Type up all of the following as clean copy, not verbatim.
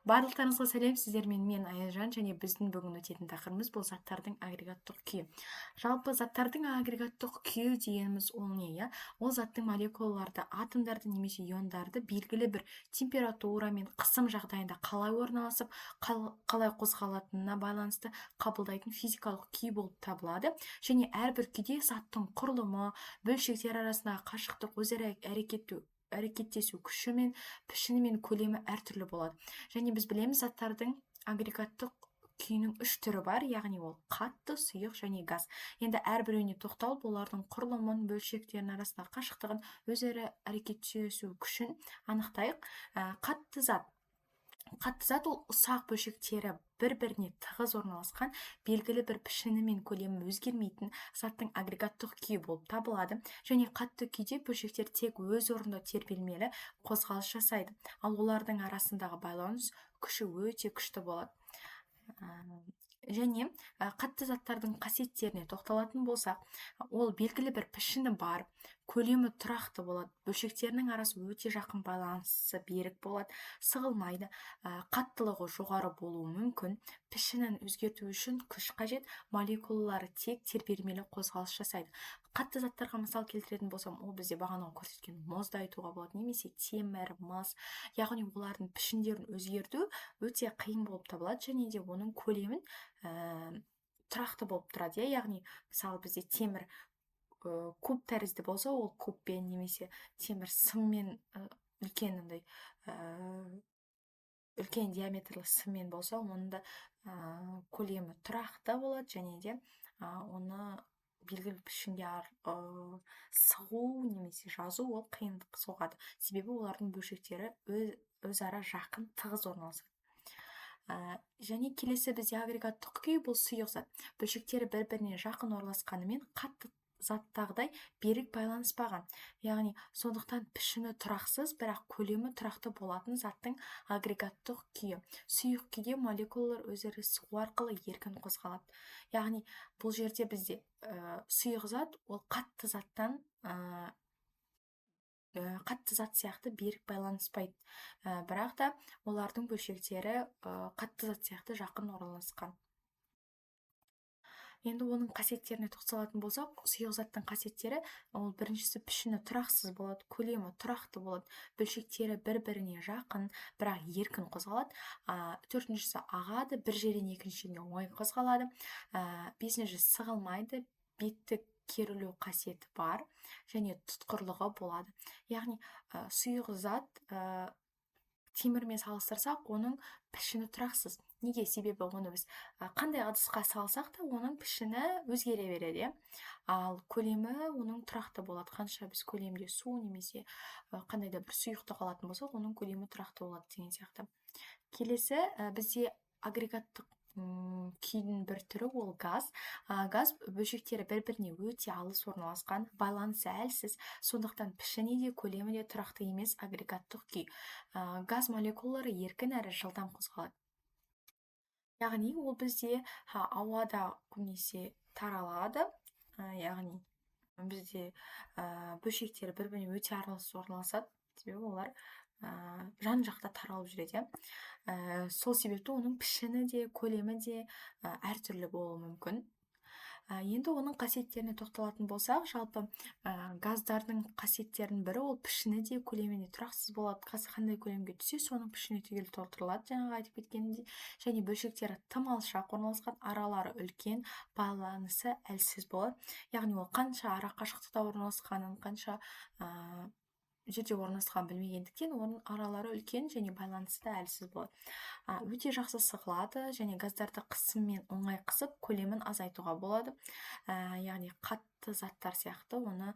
Барлықтарыңызға сәлем, сіздермен мен Аяжан, және біздің бүгін өтетін тақырыбымыз бұл заттардың агрегаттық күйі. Жалпы заттардың агрегаттық күйі дегеніміз ол не, иә? Ол заттың молекулаларды, атомдарды немесе иондарды белгілі бір температура мен қысым жағдайында қалай орналасып, қалай қозғалатынына байланысты қабылдайтын физикалық күй болып табылады. Және әрбір күйде заттың құрылымы, бөлшектер арасындағы қашықтық, өзара әрекеттесу күші мен пішіні мен көлемі әртүрлі болады. Және біз білеміз, заттардың агрегаттық күйінің үш түрі бар, яғни ол қатты, сұйық және газ. Енді әрбіреуіне тоқталып, олардың құрылымын, бөлшектерінің арасындағы қашықтығын, өзара әрекеттесу күшін анықтайық. Қатты зат ол ұсақ бөлшектері бір-біріне тығыз орналасқан, белгілі бір пішіні мен көлемі өзгермейтін заттың агрегаттық күйі болып табылады. Және қатты күйде бөлшектер тек өз орнында тербелмелі қозғалыс жасайды, ал олардың арасындағы байланыс күші өте күшті болады. Және қатты заттардың қасиеттеріне тоқталатын болсақ, ол белгілі бір пішіні бар, көлемі тұрақты болады, бөлшектерінің арасы өте жақын байланысы берік болады, сығылмайды, қаттылығы жоғары болуы мүмкін, пішінін өзгерту үшін күш қажет, молекулалары тек тербелмелі қозғалыс жасайды. Қатты заттарға мысал келтіретін болсам, ол бізде бағана көрсеткен мұзды айтуға болады, немесе темір, мыс, яғни олардың пішіндерін өзгерту өте қиын болып табылады, және де оның көлемін тұрақты болып тұрады. Яғни мысалы бізде темір куб тәрізді болса, ол кубпен, немесе темір сыммен, үлкен диаметрлі сыммен болса, оның да көлемі тұрақты болады, және де оны белгілі пішінге сығу немесе жазу ол қиындық соғады, себебі олардың бөлшектері өзара жақын, тығыз орналасады. Және келесі бізде агрегаттық күй бұл сұйық зат. Бөлшектері бір-біріне жақын орналасқанымен қатты заттағыдай берік байланыспаған. Яғни сондықтан пішіні тұрақсыз, бірақ көлемі тұрақты болатын заттың агрегаттық күйі. Сұйық күйде молекулалар өзара сығу арқылы еркін қозғалады. Яғни бұл жерде бізде сұйық зат ол қатты зат сияқты берік байланыспайды, бірақ та олардың бөлшектері қатты зат сияқты жақын орналасқан. Енді оның қасиеттеріне тоқталатын болсақ, сұйық заттың қасиеттері ол біріншісі пішіні тұрақсыз болады, көлемі тұрақты болады, бөлшектері бір-біріне жақын, бірақ еркін қозғалады. Төртіншісі ағады, бір жерден екінші жеріне оңай қозғалады. Бесіншісі сығылмайды, беттік керілу қасиеті бар, және тұтқырлығы болады. Яғни сұйық зат темірмен салыстырсақ, оның пішіні тұрақсыз. Неге? Себебі оны біз қандай ыдысқа салсақ та, оның пішіні өзгере береді. Ал көлемі оның тұрақты болады. Қанша біз көлемде су немесе қандай да бір сұйықты қалатын болсақ, оның көлемі тұрақты болады деген сияқты. Келесі бізде агрегаттық күйдің бір түрі ол газ. Газ бөлшектері бір-біріне өте алыс орналасқан, байланысы әлсіз, сондықтан пішіні де көлемі де тұрақты емес агрегаттық күй. Газ молекулалары еркін әрі жылдам қозғалады. Яғни ол бізде ауада көбінесе таралады, яғни бізде бөлшектері бір-біріне өте алыс орналасады, себебі олар жан-жақта таралып жүреді. Сол себепті оның пішіні де, көлемі де әртүрлі болуы мүмкін. Енді оның қасиеттеріне тоқталатын болсақ, жалпы газдардың қасиеттерінің бірі ол пішіні де, көлемі де тұрақсыз болады. Қандай көлемге түссе, соның пішіні түгел толтырылады, жаңағы айтып кеткенімдей. Және бөлшектері тым алшақ орналасқан, аралары үлкен, байланысы әлсіз болады. Яғни ол қанша ара қашықтықта орналасқанын, қанша жерде орналасқан білмегендіктен, оның аралары үлкен және байланысы да әлсіз болады. Өте жақсы сығылады, және газдарды қысыммен оңай қысып, көлемін азайтуға болады. Яғни қатты заттар сияқты оны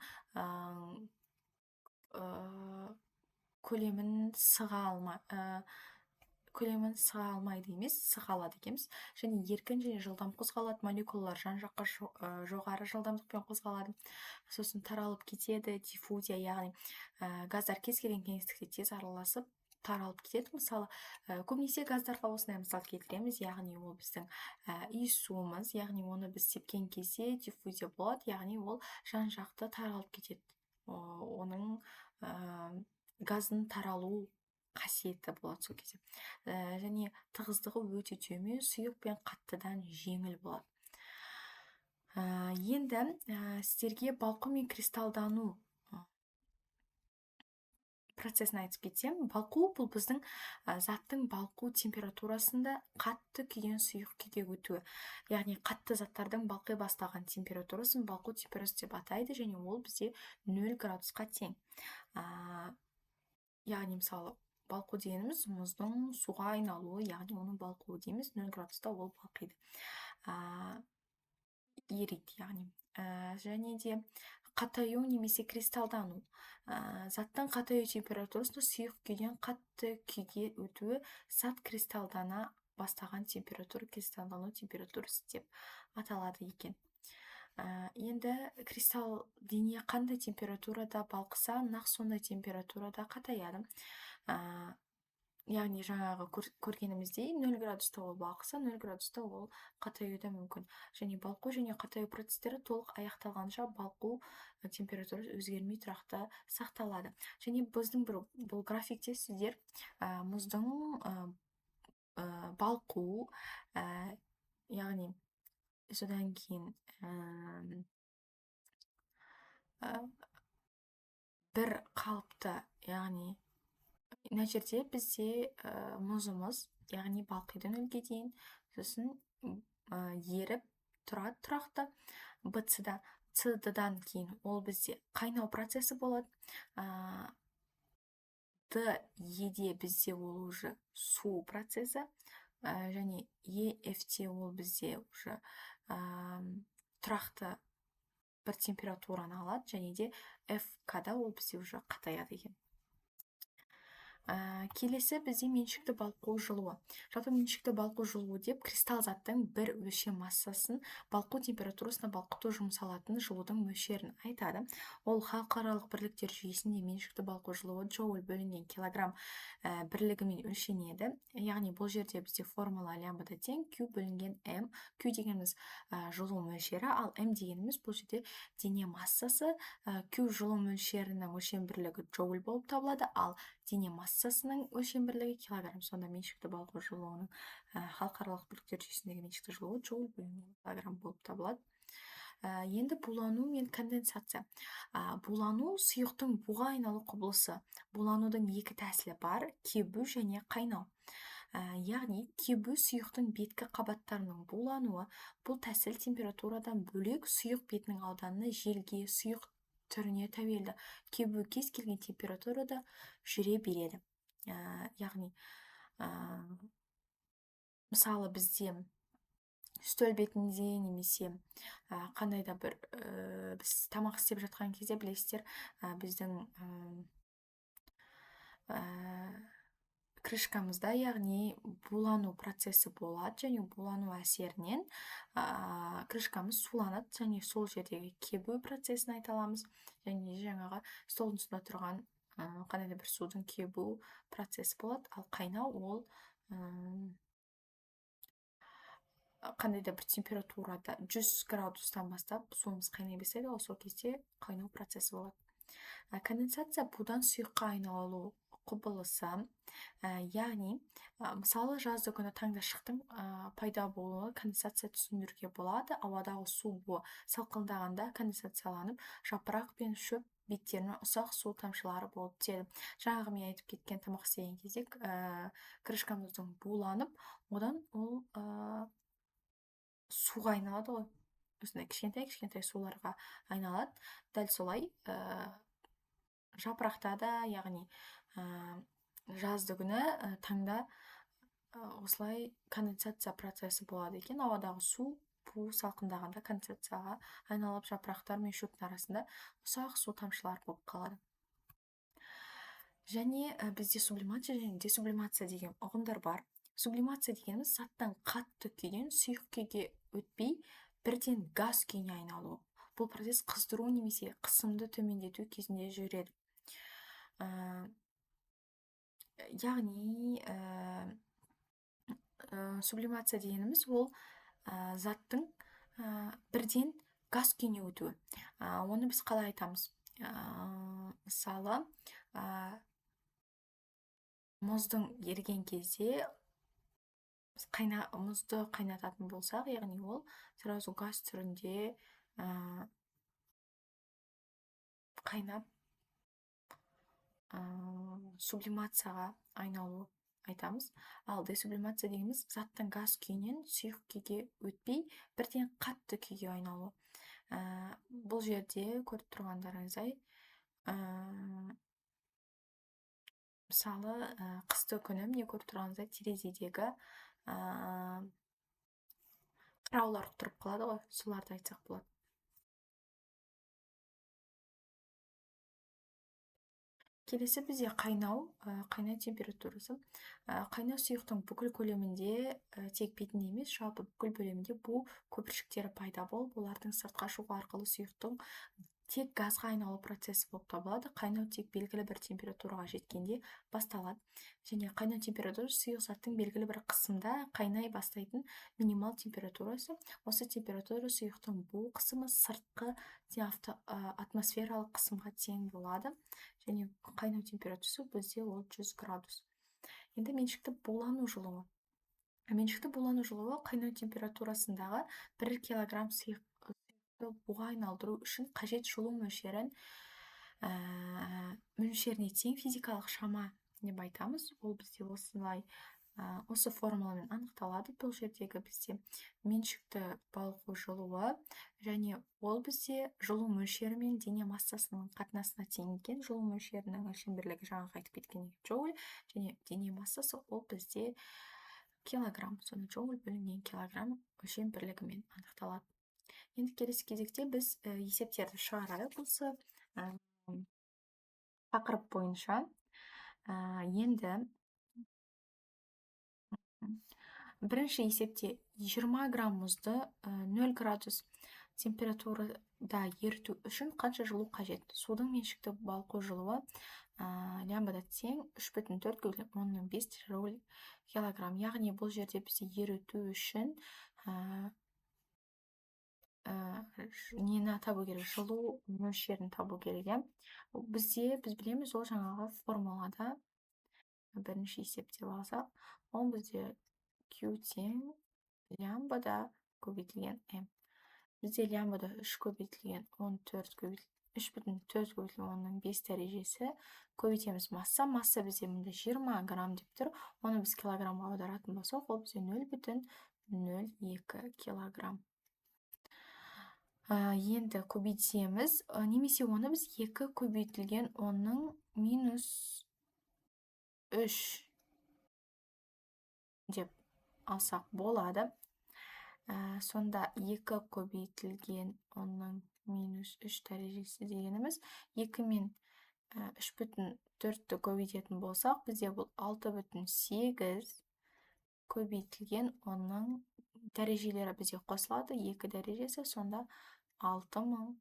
көлемін сыға алмайды емес, сығалады екенбіз. Және еркін және жылдам қозғалады, молекулалар жан-жаққа жоғары жылдамдықпен қозғалады. Сосын таралып кетеді, диффузия, яғни газдар кез келген кеңістікте тез араласып таралып кетеді. Мысалы, көбінесе газдарға осындай мысал келтіреміз, яғни ол біздің иіссуымыз, яғни оны біз сепкен кезде диффузия болады, яғни ол жан-жақты таралып кетеді. Оның газдың таралу қасиеті болады сол кезде. Және тығыздығы өте төмен, сұйық пен қаттыдан жеңіл болады. Енді сіздерге балқу мен кристалдану процесін айтып кетсем, балқу бұл біздің заттың балқу температурасында қатты күйден сұйық күйге өтуі. Яғни қатты заттардың балқи бастаған температурасын балқу температурасы деп атайды, және ол бізде 0 градусқа тең. Яғни мысалы балқу дегеніміз мұздың суға айналуы, яғни оның балқуы дейміз, 0 градуста ол балқиды, ериді яғни. Және де қатаю немесе кристалдану. Заттың қатаю температурасында сұйық күйден қатты күйге өтуі зат кристалдана бастаған температура кристалдану температурасы деп аталады екен. Енді кристалл дене қандай температурада балқыса, нақ сондай температурада қатаяды. Яғни жаңағы көргеніміздей 0 градуста ол балқыса, 0 градуста ол қатаюы мүмкін. Және балқу және қатаю процестері толық аяқталғанша балқу температурасы өзгермей тұрақты сақталады. Және біздің бұл графикте сіздер мұздың балқу, яғни содан кейін бір қалыпты, яғни мына жерде бізде мұзымыз, яғни балқиды 0-ге дейін, сосын еріп тұрады тұрақты БЦ-да. ЦД-дан кейін ол бізде қайнау процесі болады. ДЕ-де бізде ол уже су процесі, және ЕФ-те ол бізде уже тұрақты бір температураны алады, және де ФК-да ол бізде уже қатаяды екен. Келесі бізде меншікті балқу жылуы. Жалпы меншікті балқу жылуы деп кристалл заттың бір өлшем массасын балқу температурасына балқыту жұмсалатын жылудың мөлшерін айтады. Ол халықаралық бірліктер жүйесінде меншікті балқу жылуы джоуль бөлінген килограмм бірлігімен өлшенеді. Яғни бұл жерде бізде формула лямбда тең Q бөлінген М. Q дегеніміз жылу мөлшері, ал М дегеніміз бұл жерде дене массасы. Q жылу мөлшерінің өлшем бірлігі джоуль болып табылады, ал дене массасының өлшем бірлігі килограмм. Сонда меншікті балқу жылуының халықаралық бірліктер жүйесіндегі меншікті жылуы джоуль бөлінген килограмм болып табылады. Енді булану мен конденсация. Булану сұйықтың буға айналу құбылысы. Буланудың екі тәсілі бар, кебу және қайнау. Яғни кебу сұйықтың беткі қабаттарының булануы. Бұл тәсіл температурадан бөлек сұйық бетінің ауданына желге, сұйық түріне тәуелді. Кебу кез келген температурада жүре береді. Яғни мысалы бізде үстел бетінде немесе қандай да бір біз тамақ істеп жатқан кезде білесіздер, біздің крышкамызда, яғни булану процесі болады, және булану әсерінен крышкамыз суланады, және сол жердегі кебу процесін айта аламыз. Және жаңағы столдың үстінде тұрған қандай да бір судың кебу процесі болады. Ал қайнау ол қандай да бір температурада 100 градустан бастап суымыз қайнай бастайды, ол сол кезде қайнау процесі болады. Конденсация будан сұйыққа айналу құбылысы. Яғни мысалы жазды күні таңда шықтың пайда болуы конденсация түсіндіруге болады. Ауадағы су буы салқындағанда конденсацияланып, жапырақ пен шөп беттеріне ұсақ су тамшылары болып түседі. Жаңағы мен айтып кеткен тамақ істеген кезде крышкамыздың буланып, одан ол суға айналады ғой. Осындай кішкентай суларға айналады. Дәл солай жапырақта да, яғни жазды күні таңда осылай конденсация процесі болады екен. Ауадағы су бу салқындағанда конденсацияға айналып, жапырақтар мен шөптің арасында ұсақ су тамшылар болып қалады. Және бізде сублимация және десублимация деген ұғымдар бар. Сублимация дегеніміз заттың қатты күйден сұйық күйге өтпей, бірден газ күйіне айналу. Бұл процесс қыздыру немесе қысымды төмендету кезінде жүреді. Яғни сублимация дегеніміз ол заттың бірден газ күйіне өтуі. Оны біз қалай айтамыз? Мысалы, мұздың еріген кезде мұзды қайнататын болсақ, яғни ол сразу газ түрінде қайнап сублимацияға айналу айтамыз. Ал десублимация дегеніміз заттың газ күйінен сұйық күйге өтпей, бірден қатты күйге айналу. Бұл жерде көріп тұрғандарыңыздай, мысалы, қысты күні міне көріп тұрғаныңыздай терезедегі қыраулар тұрып қалады ғой, соларды айтсақ болады. Келесі бізде қайнау температурасы. Қайнау сұйықтың бүкіл көлемінде тек бетінде емес, жалпы бүкіл көлемінде бу көпіршіктері пайда болып, олардың сыртқа шығу арқылы сұйықтың тек газға айналу процесі болып табылады. Қайнау тек белгілі бір температураға жеткенде басталады. Және қайнау температурасы сұйық заттың белгілі бір қысымда қайнай бастайтын минимал температурасы. Осы температура сұйықтың бу қысымы сыртқы атмосфералық қысымға тең болады. Және қайнау температурасы бізде ол 100 градус. Енді меншікті булану жылуы. Меншікті булану жылуы қайнау температурасындағы 1 килограмм сұйық буға айналдыру үшін қажет жылу мөлшеріне тең физикалық шама деп айтамыз. Ол бізде осылай осы формуламен анықталады. Бұл жердегі бізде меншікті балқу жылуы, және ол бізде жылу мөлшері мен дене массасының қатынасына тең екен. Жылу мөлшерінің өлшем бірлігі жаңағы айтып кеткен джоуль, және дене массасы ол бізде килограмм. Соны джоуль бөлінген килограмм өлшем бірлігімен анықталады. Енді келесі кезекте біз есептерді шығарайық осы тақырып бойынша. Енді бірінші есепте 20 грамм мұзды 0 градус температурада еріту үшін қанша жылу қажет? Судың меншікті балқу жылуы лямбда тең 3,4 джоуль килограмм. Яғни бұл жерде бізде еріту үшін нені табу керек? Жылу мөлшерін табу керек. Біз білеміз, ол жаңағы формулада бірінші есептеп алсақ, ол бізде Q тең лямбда көбейтілген M. Бізде лямбда 3 көбейтілген 3,4 көбейтілген 5 дәрежесі. Көбейтеміз масса. Масса бізде мұнда 20 грамм деп тұр. Оны біз килограммға аударатын болсақ, ол бізде 0,02 килограмм. Енді көбейтеміз, немесе оны біз 2 көбейтілген 10-ның минус 3 деп алсақ болады. Сонда 2 көбейтілген 10-ның минус 3 дәрежесі дегеніміз 2 мен 3,4-ті көбейтетін болсақ, бізде бұл 6,8 көбейтілген 10-ның дәрежелері бізде қосылады. 2 дәрежесі, сонда 6000.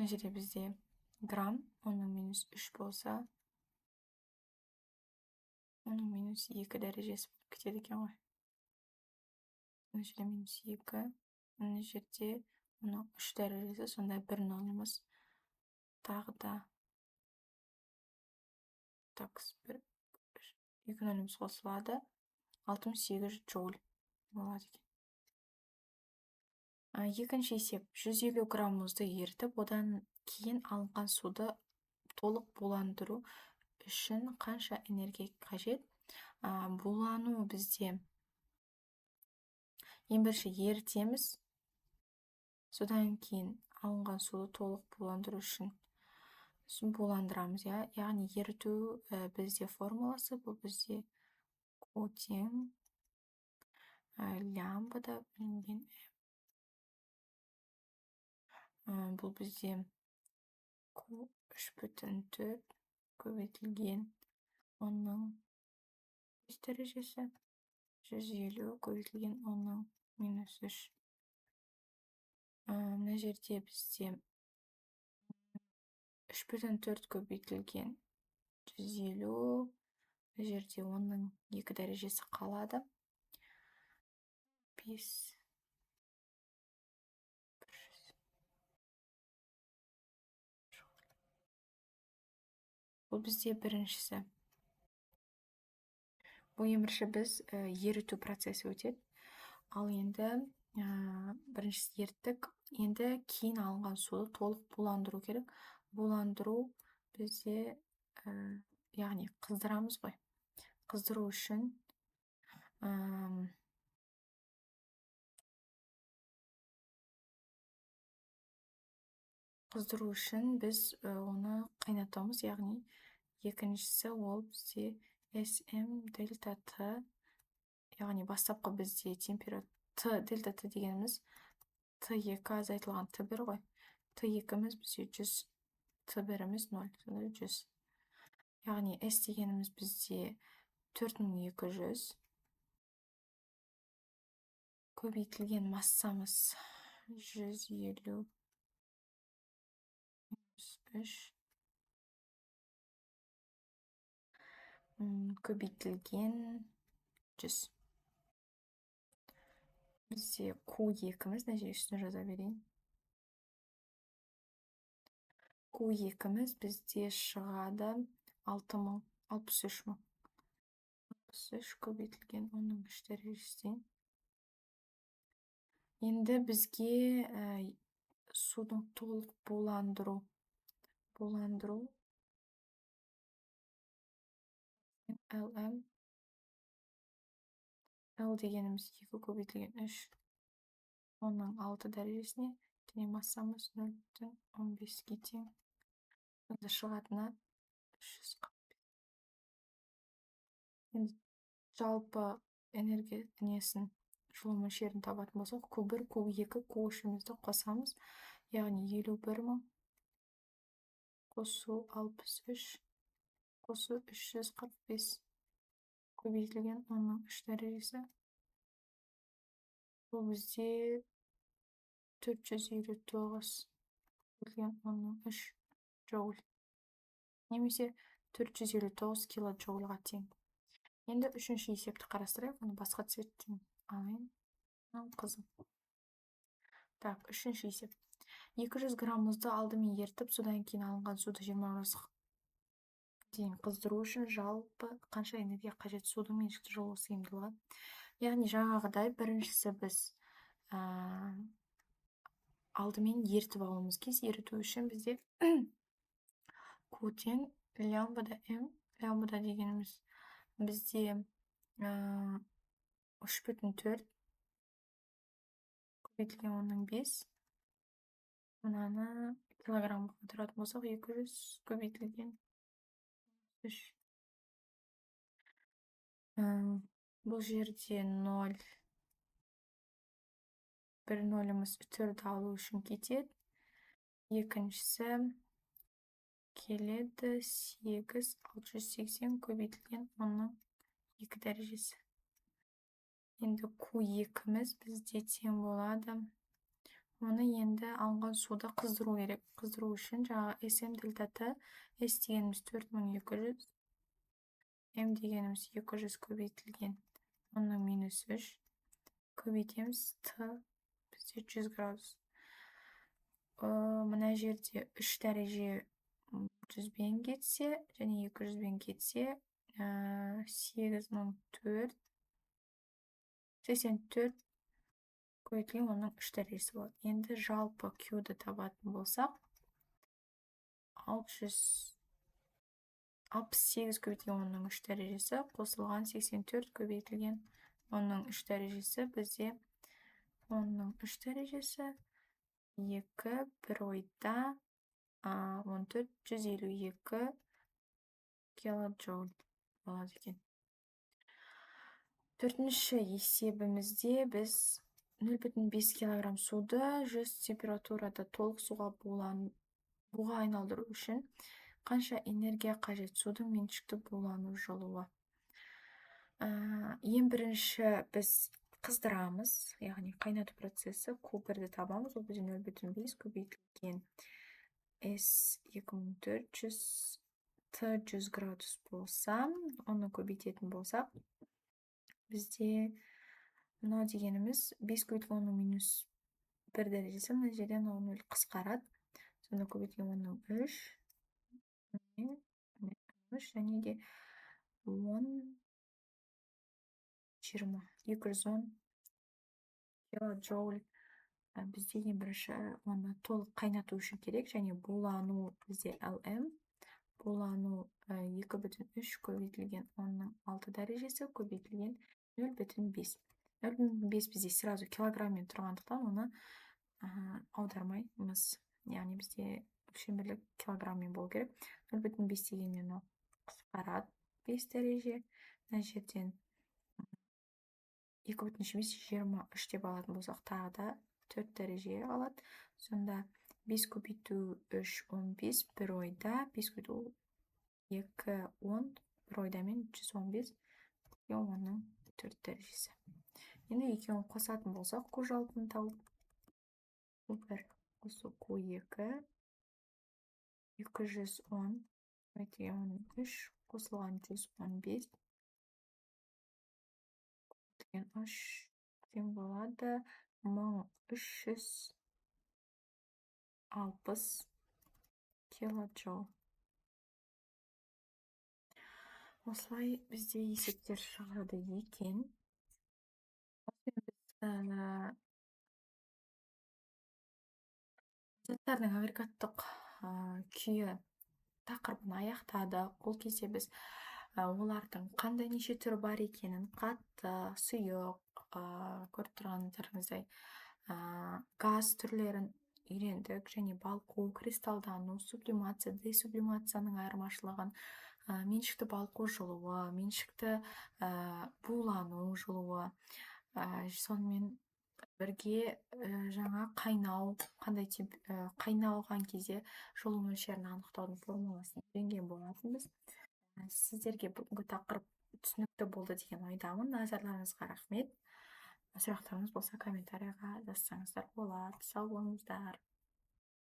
Мына жерде бізде грамм 10-ның минус 3 болса, 10-ның минус 2 дәрежесі болып кетеді екен ғой. Мына жерде минус 2, мына жерде 3 дәрежесі, сонда 1 нолымыз тағы да 2 нолымыз қосылады, 68 джоуль болады екен. Екінші есеп, 150 грамм мұзды ерітіп, одан кейін алынған суды толық буландыру үшін қанша энергия қажет? Булану бізде ең бірінші ерітеміз, содан кейін алынған суды толық буландыру үшін буландырамыз. Яғни еріту бізде формуласы, бұл бізде Q тең лямбда бөлінген бұл бізде Q 3,4 көбейтілген 10-ның 5 дәрежесі, 150 көбейтілген 10-ның минус 3. Мына жерде бізде 3,4 көбейтілген 150. Бұл жерде 10-ның 2 дәрежесі қалады. 5. Бұл бізде біріншісі. Бұл емірші біз еріту процесі өтеді. Ал енді біріншісі ерттік. Енді кейін алынған суды толық буландыру керек. Буландыру бізде яғни қыздырамыз ғой. Қыздыру үшін біз оны қайнатамыз, яғни екіншісі ол бізде SM дельта Т, яғни бастапқы бізде температура дельта Т дегеніміз Т2 азайтылған Т1 ғой. Т2-міз бізде 100, Т1-міз 0, 100. Яғни S дегеніміз бізде 4200. Көбейтілген массамыз 150. 3. Көбейтілген 100. Бізде Q2-міз, нәтижесін жаза берейін. Q2-міз бізде шығады 6000, 63000. 63 көбейтілген 10-ның 3 дәрежесінен. Енді бізге судың толық буландыру LM. L дегеніміз 2 көбейтілген 3. 10-ның 6 дәрежесіне, және массамыз 0,15-ге тең. Енді шығатыны 345. Енді жалпы энергия несін, жылу мөлшерін табатын болсақ, Q1, Q2, Q3-мізді қосамыз. Яғни 51.000 қосу 63, қосу 345. Көбейтілген 10-ның 3 дәрежесі. Бұл бізде 459 көбейтілген 10-ның 3 джоуль. Немесе 459 килоджоульға тең. Енді үшінші есепті қарастырайық. Оны басқа цветтен алайын. Қызыл. Так, үшінші есеп. 200 грамм мұзды алдымен ертіп, содан кейін алынған суды 20 градусқа дейін қыздыру үшін жалпы қанша энергия қажет? Судың меншікті жылу сыйымдылығы. Яғни жаңағыдай біріншісі біз алдымен ертіп алуымыз керек. Еріту үшін бізде Q тең лямбда М. Лямбда дегеніміз бізде 3,4 көбейтілген 10-ның 5. Мынаны килограммға тұратын болсақ, 200 көбейтілген 3. Бұл жерде 0. Бір нөліміз 4 алу үшін кетеді. Екіншісі келеді 8, 680 көбейтілген 10-ның 2 дәрежесі. Енді Q2-міз бізде тең болады. Оны енді алынған суда қыздыру керек. Қыздыру үшін жаңа SM дельта Т, S дегеніміз 4200, M дегеніміз 200 көбейтілген 10-ның минус 3. Көбейтеміз Т бізде 100 градус. Мына жерде 3 дәреже 100-бен кетсе, және 200-бен кетсе, 8004, 84 көбейтілген 10-ның 3 дәрежесі болады. Енді жалпы Q-ді табатын болсақ, 68 көбейтілген 10-ның 3 дәрежесі қосылған 84 көбейтілген 10-ның 3 дәрежесі бізде 10-ның 3 дәрежесі 2, бір ойда 14, 152 килоджоуль болады екен. Төртінші есебімізде біз 0,5 килограмм суды 100 температурада толық суға буға айналдыру үшін қанша энергия қажет? Судың меншікті булану жылуы. Ең бірінші біз қыздырамыз, яғни қайнату процесі. Q1-ді табамыз, ол бізде 0,5 көбейтілген S 2400 Т 100 градус болса, оны көбейтетін болсақ, бізде мынау дегеніміз 5 көбейтілген 10-ның минус 1 дәрежесі, мына жерден 0 қысқарады. Сонда көбейтілген 10-ның 3 және де 10 20 210 килоджоуль бізде ең бірінші оны толық қайнату үшін керек, және булану бізде LM, булану 2,3 көбейтілген 10-ның 6 дәрежесі көбейтілген 0,5. 0,5 бізде сразу килограммен тұрғандықтан оны аудармаймыз. Яғни бізде өлшем бірлік килограммен болу керек. 0,5 дегеннен ол қысқарады 5 дәреже. Мына жерден 2,5 деп алатын болсақ, тағы да 4 дәреже алады. Сонда 5 көбейту 3 15 бір ойда, 5 көбейту 2 10 бір ойдамен 115 10-ның 4 дәрежесі. Енді екеуін қосатын болсақ, q жалпыны тауып, q1 қосу q2 210 көбейтілген 3 қосылған 115 көбейтілген 3 тең болады 1360 килоджоуль. Осылай бізде есептер шығады екен. Заттардың агрегаттық күйі тақырыбын аяқтадық. Ол кезде біз олардың қандай неше түрі бар екенін, қатты, сұйық, көріп тұрғандарыңыздай газ түрлерін үйрендік, және балқу, кристалдану, сублимация, десублимацияның айырмашылығын, меншікті балқу жылуы, меншікті булану жылуы, сонымен бірге жаңа қайнау, қайнауған кезде жылу мөлшерін анықтаудың формуласын үйренген болатынбыз. Сіздерге бүгінгі тақырып түсінікті болды деген ойдамын. Назарларыңызға рахмет. Сұрақтарыңыз болса комментарийға жазсаңыздар болады. Сау болыңыздар.